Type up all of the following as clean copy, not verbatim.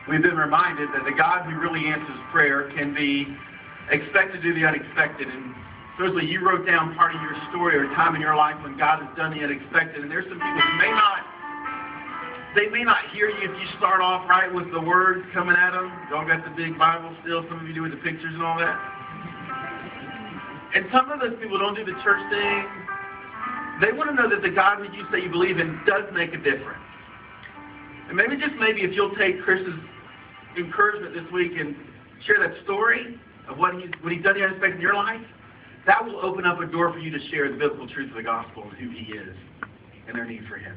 We've been reminded that the God who really answers prayer can be expected to do the unexpected. And supposedly you wrote down part of your story or a time in your life when God has done the unexpected. And there's some people who may not hear you if you start off right with the words coming at them. Y'all got the big Bible still, some of you do with the pictures and all that. And some of those people don't do the church thing. They want to know that the God that you say you believe in does make a difference. And maybe if you'll take Chris's encouragement this week and share that story of what he's done the unexpected in your life, that will open up a door for you to share the biblical truth of the gospel and who he is and their need for him.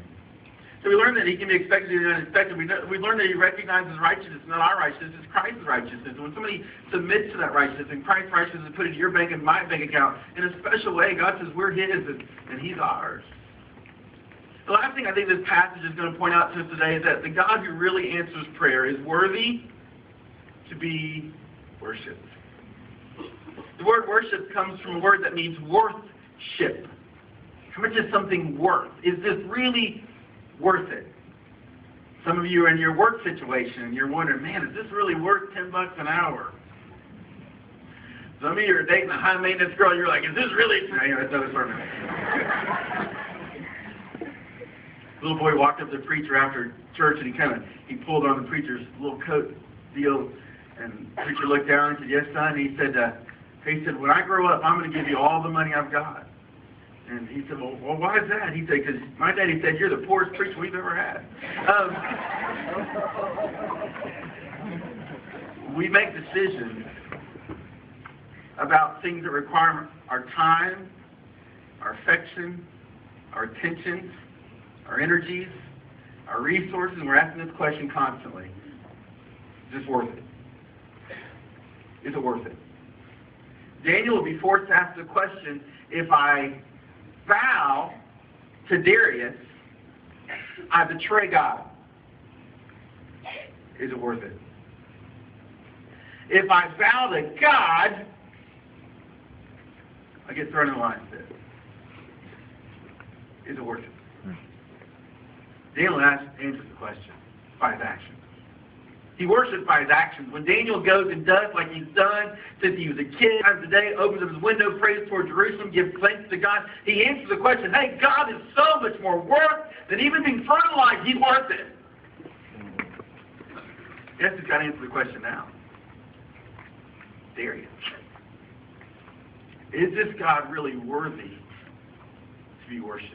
So we learned that he can be expected to do the unexpected. We learned that he recognizes righteousness, not our righteousness, it's Christ's righteousness. And when somebody submits to that righteousness and Christ's righteousness is put into your bank and my bank account, in a special way, God says we're his and he's ours. The last thing I think this passage is going to point out to us today is that the God who really answers prayer is worthy to be worshipped. The word worship comes from a word that means worth-ship. How much is something worth? Is this really worth it? Some of you are in your work situation and you're wondering, man, is this really worth $10 an hour? Some of you are dating a high-maintenance girl, you're like, is this really? No, that's another sermon. Little boy walked up to the preacher after church and he pulled on the preacher's little coat deal, and the preacher looked down and said, yes, son. He said, when I grow up, I'm going to give you all the money I've got. And he said, well, why is that? He said, because my daddy said, you're the poorest preacher we've ever had. We make decisions about things that require our time, our affection, our attention, our energies, our resources, and we're asking this question constantly. Is this worth it? Is it worth it? Daniel will be forced to ask the question, if I bow to Darius, I betray God. Is it worth it? If I bow to God, I get thrown in the lion's den. Is it worth it? Daniel answers the question by his actions. He worships by his actions. When Daniel goes and does like he's done since he was a kid, times a day, opens up his window, prays toward Jerusalem, gives thanks to God, he answers the question, hey, God is so much more worth than even being thrown alive. He's worth it. Yes, he's got to answer the question now. Darius. Is this God really worthy to be worshipped?